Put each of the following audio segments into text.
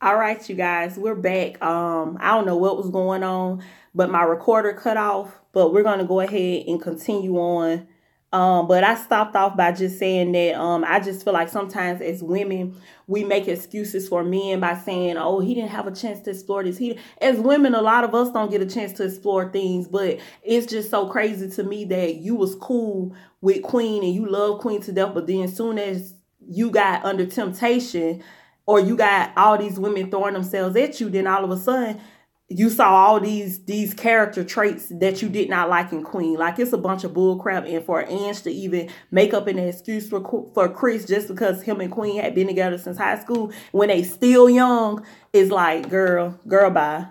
All right, you guys, we're back. I don't know what was going on, but my recorder cut off. But we're gonna go ahead and continue on. But I stopped off by just saying that I just feel like sometimes as women we make excuses for men by saying, "Oh, he didn't have a chance to explore this." As women, a lot of us don't get a chance to explore things. But it's just so crazy to me that you was cool with Queen and you love Queen to death, but then as soon as you got under temptation, or you got all these women throwing themselves at you, then all of a sudden you saw all these character traits that you did not like in Queen. Like, it's a bunch of bull crap. And for Ange to even make up an excuse for Chris just because him and Queen had been together since high school when they still young is like, girl, bye.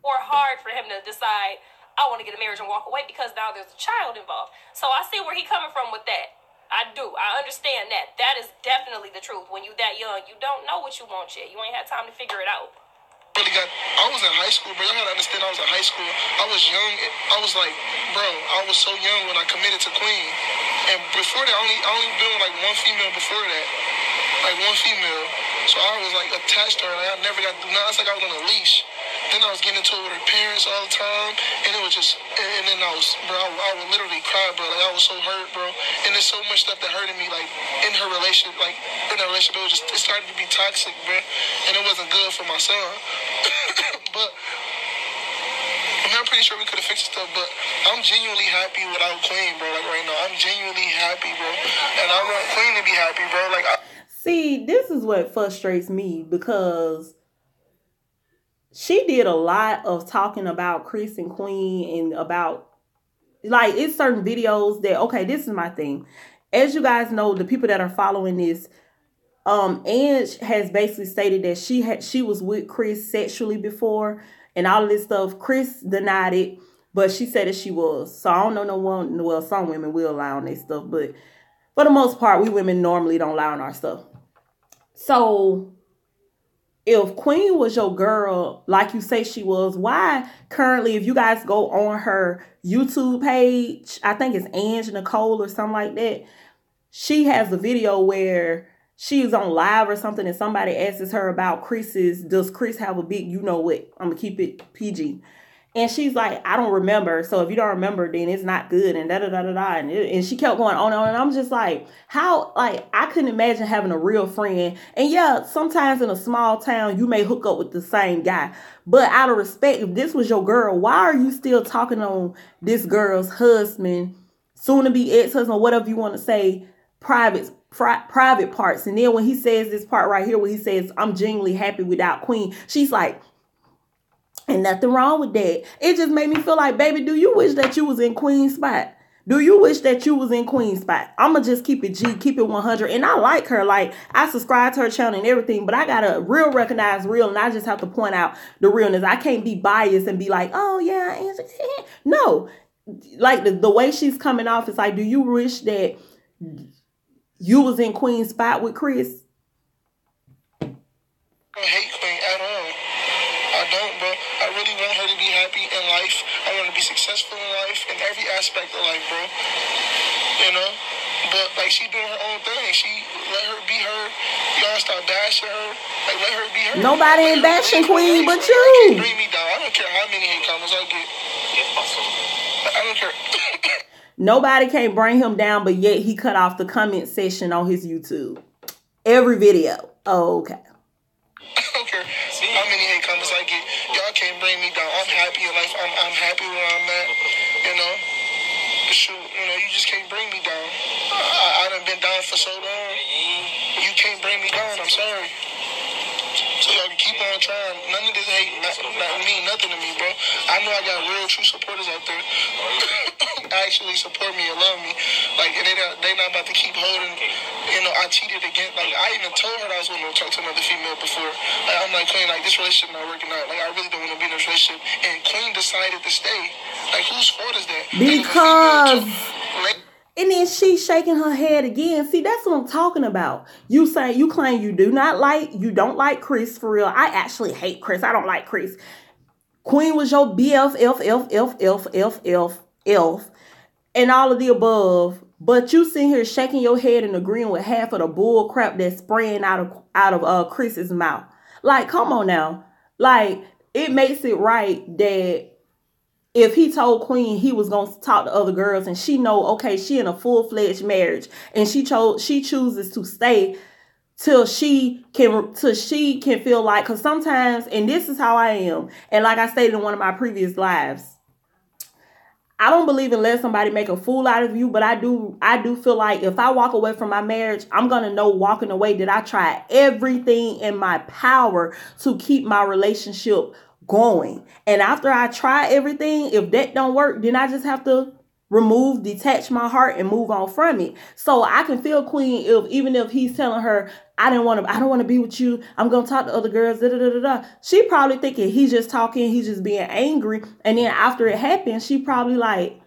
Or hard for him to decide, I want to get a marriage and walk away because now there's a child involved. So I see where he's coming from with that. I do. I understand that. That is definitely the truth. When you that young, you don't know what you want yet. You ain't had time to figure it out. I was in high school, bro. Y'all gotta understand, I was in high school. I was young. I was like, bro, I was so young when I committed to Queen. And before that, I only been with like one female before that. Like one female. So I was like attached to her. Like, I never got to do nothing. It's like I was on a leash. Then I was getting into it with her parents all the time, and it was just, and then I would literally cry, bro. Like, I was so hurt, bro. And there's so much stuff that hurted me, like, in her relationship, it started to be toxic, bro. And it wasn't good for my son. But, I mean, I'm pretty sure we could have fixed stuff, but I'm genuinely happy without Queen, bro. Like, right now, I'm genuinely happy, bro. And I want Queen to be happy, bro. Like, see, this is what frustrates me, because she did a lot of talking about Chris and Queen and about, like, it's certain videos that, okay, this is my thing. As you guys know, the people that are following this, Ange has basically stated that she was with Chris sexually before and all of this stuff. Chris denied it, but she said that she was. So I don't know no one, well, some women will lie on their stuff, but for the most part, we women normally don't lie on our stuff. So if Queen was your girl, like you say she was, why currently, if you guys go on her YouTube page, I think it's Ange Nicole or something like that, she has a video where she is on live or something and somebody asks her about does Chris have a big, you know what, I'm going to keep it PG. And she's like, I don't remember. So if you don't remember, then it's not good. And da-da-da-da-da. And she kept going on and on. And I'm just like, how, like, I couldn't imagine having a real friend. And yeah, sometimes in a small town, you may hook up with the same guy. But out of respect, if this was your girl, why are you still talking on this girl's husband, soon to be ex-husband, whatever you want to say, private parts? And then when he says this part right here, where he says, I'm genuinely happy without Queen, she's like, and nothing wrong with that. It just made me feel like, baby, do you wish that you was in Queen's spot? Do you wish that you was in Queen's spot? I'm going to just keep it G, keep it 100. And I like her. Like, I subscribe to her channel and everything, but I got to recognize real, and I just have to point out the realness. I can't be biased and be like, oh, yeah. No. Like, the way she's coming off, it's like, do you wish that you was in Queen's spot with Chris? I hate Queen at all. I don't, bro. I really want her to be happy in life. I want her to be successful in life, in every aspect of life, bro. You know? But, like, she doing her own thing. She let her be her. Y'all start bashing her. Like, let her be her. Nobody ain't bashing Queen but you. Can't bring me down. I don't care how many hate comments I get. I don't care. Nobody can't bring him down, but yet he cut off the comment section on his YouTube. Every video. Oh, okay. I don't care how many hate comments I get. Y'all can't bring me down. I'm happy in life. I'm happy where I'm at. You know? Shoot, you know, you just can't bring me down. I done been down for so long. You can't bring me down. I'm sorry. So y'all can keep on trying. None of this hate not mean nothing to me, bro. I know I got real, true supporters out there. Actually support me and love me. Like, and they not about to keep holding, you know, I cheated again. Like, I even told her I was going to talk to another female before. Like, I'm like, Queen, like, this relationship not working out. Like, I really don't want to be in this relationship. And Queen decided to stay. Like, whose fault is that? Because... And then she's shaking her head again. See, that's what I'm talking about. You claim you don't like Chris for real. I actually hate Chris. I don't like Chris. Queen was your BFF, and all of the above. but you sitting here shaking your head and agreeing with half of the bull crap that's spraying out of Chris's mouth. Like, come on now. Like, it makes it right that if he told Queen he was going to talk to other girls and she know, okay, she in a full-fledged marriage and she chooses to stay till she can feel like, because sometimes, and this is how I am, and like I stated in one of my previous lives, I don't believe in letting somebody make a fool out of you, but I do feel like if I walk away from my marriage, I'm going to know walking away that I tried everything in my power to keep my relationship going. And after I try everything, if that don't work, then I just have to detach my heart and move on from it. So I can feel Queen even if he's telling her, I don't want to be with you, I'm going to talk to other girls, da, da, da, da, da. She probably thinking he's just talking, he's just being angry. And then after it happens, she probably like,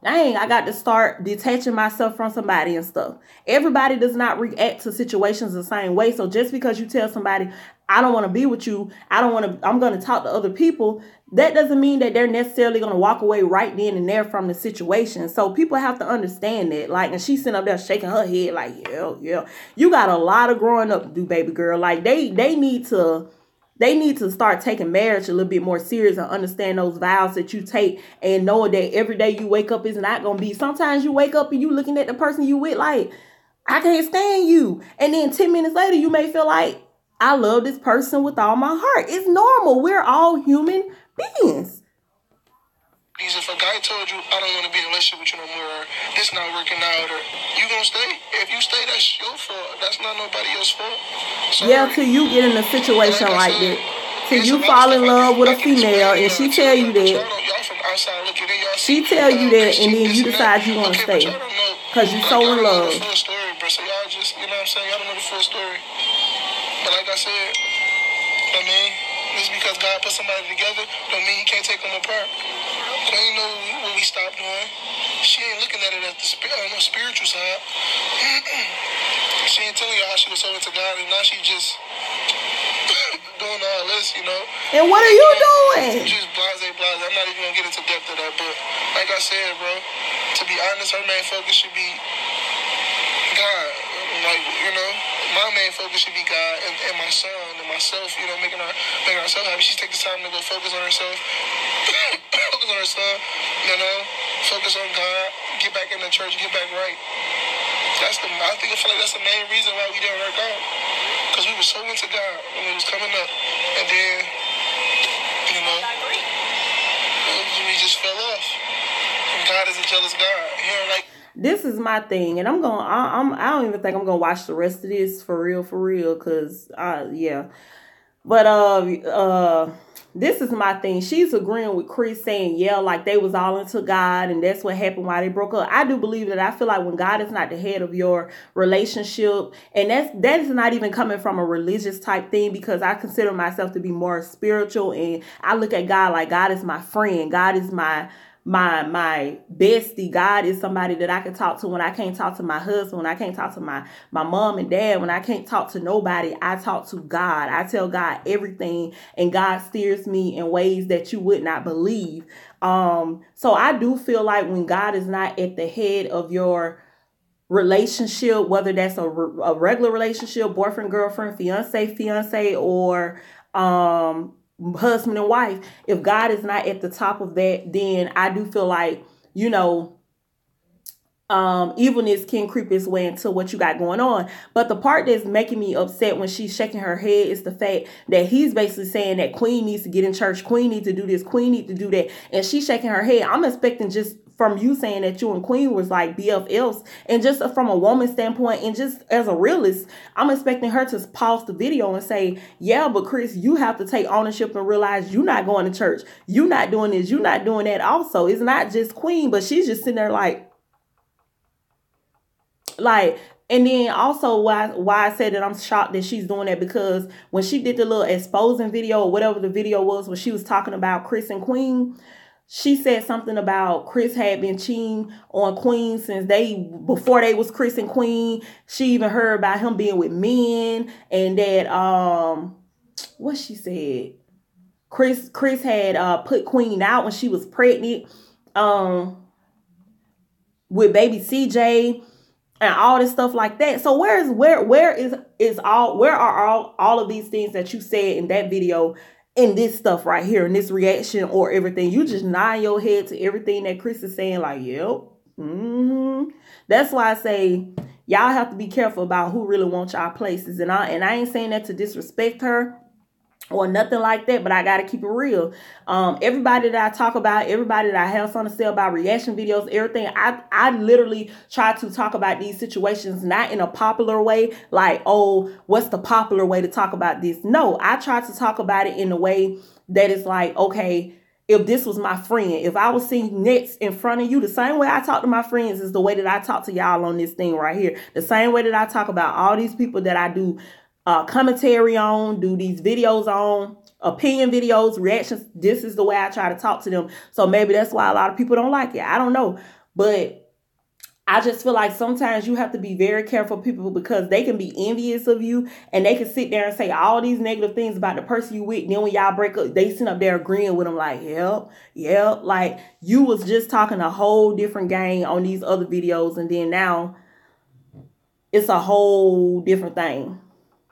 dang, I got to start detaching myself from somebody and stuff. Everybody does not react to situations the same way. So just because you tell somebody, I don't want to be with you, I'm going to talk to other people, that doesn't mean that they're necessarily going to walk away right then and there from the situation. So people have to understand that. Like, and she's sitting up there shaking her head like, yeah. You got a lot of growing up to do, baby girl. Like, they need to start taking marriage a little bit more serious and understand those vows that you take and knowing that every day you wake up is not going to be. Sometimes you wake up and you looking at the person you with like, I can't stand you. And then 10 minutes later, you may feel like, I love this person with all my heart. It's normal. We're all human beings. If a guy told you, I don't want to be in a relationship with you no more, or this not working out, or you gonna stay? If you stay, that's your fault. That's not nobody else's fault. Sorry. Yeah, till you get in a situation like that. Till you fall in love with a female and she tell you that. She tell you that and then you decide you want to stay. Because you're so in love. So y'all just, you know what I'm saying? Y'all don't know the full story. But like I said, I mean, just because God put somebody together don't mean he can't take them apart. Queen know what we stopped doing. She ain't looking at it as the spiritual side. She ain't telling you how she was so into God, and now she just doing all this, you know. And what are you doing? Just blase. I'm not even gonna get into depth of that, but like I said, bro, to be honest, her main focus should be God. Like, you know, my main focus should be God and my son and myself, you know, making herself happy. She's taking time to go focus on herself, focus on her son, you know, focus on God, get back in the church, get back right. I feel like that's the main reason why we didn't work out. Because we were so into God when it was coming up. And then, you know, we just fell off. And God is a jealous God. He don't like. This is my thing, and I don't even think I'm gonna watch the rest of this for real, cause yeah. But this is my thing. She's agreeing with Chris, saying, yeah, like they was all into God, and that's what happened why they broke up. I do believe that. I feel like when God is not the head of your relationship, and that is not even coming from a religious type thing, because I consider myself to be more spiritual, and I look at God like God is my friend. God is my bestie. God is somebody that I can talk to when I can't talk to my husband, when I can't talk to my mom and dad, when I can't talk to nobody. I talk to God. I tell God everything, and God steers me in ways that you would not believe. So I do feel like when God is not at the head of your relationship, whether that's a regular relationship, boyfriend, girlfriend, fiance, or husband and wife, if God is not at the top of that, then I do feel like, you know, evilness can creep its way into what you got going on. But the part that's making me upset when she's shaking her head is the fact that he's basically saying that Queen needs to get in church, Queen needs to do this, Queen needs to do that, and she's shaking her head. I'm expecting just from you saying that you and Queen was like BFFs, and just from a woman standpoint, and just as a realist, I'm expecting her to pause the video and say, yeah, but Chris, you have to take ownership and realize you're not going to church, you're not doing this, you're not doing that also. It's not just Queen, but she's just sitting there like, and then also why I said that I'm shocked that she's doing that, because when she did the little exposing video or whatever the video was, when she was talking about Chris and Queen, she said something about Chris had been cheating on Queen since before they was Chris and Queen. She even heard about him being with men, and that what she said, Chris had put Queen out when she was pregnant. with baby CJ and all this stuff like that. So where are all of these things that you said in that video, in this stuff right here, in this reaction or everything? You just nod your head to everything that Chris is saying, like, yep. That's why I say y'all have to be careful about who really wants y'all places. And I ain't saying that to disrespect her or nothing like that, but I gotta keep it real. Everybody that I talk about, everybody that I have something to say about reaction videos, everything, I literally try to talk about these situations not in a popular way, like, oh, what's the popular way to talk about this? No, I try to talk about it in a way that is like, okay, if this was my friend, if I was sitting next in front of you, the same way I talk to my friends is the way that I talk to y'all on this thing right here. The same way that I talk about all these people that I do commentary on, do these videos on, opinion videos, reactions. This is the way I try to talk to them. So maybe that's why a lot of people don't like it. I don't know. But I just feel like sometimes you have to be very careful, people, because they can be envious of you and they can sit there and say all these negative things about the person you with. And then when y'all break up, they sit up there agreeing with them like, yep. Like, you was just talking a whole different game on these other videos. And then now it's a whole different thing.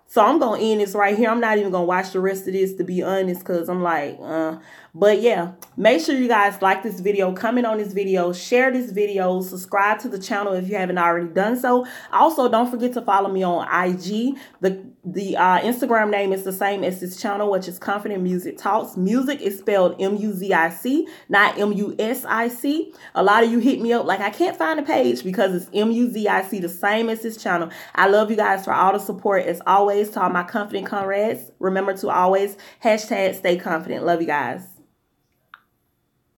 So I'm going to end this right here. I'm not even going to watch the rest of this, to be honest, because I'm like, But yeah, make sure you guys like this video, comment on this video, share this video, subscribe to the channel if you haven't already done so. Also, don't forget to follow me on IG. The Instagram name is the same as this channel, which is Confident Music Talks. Music is spelled M-U-Z-I-C, not M-U-S-I-C. A lot of you hit me up like, I can't find a page because it's M-U-Z-I-C, the same as this channel. I love you guys for all the support. As always, to all my confident comrades, remember to always #stay confident. Love you guys.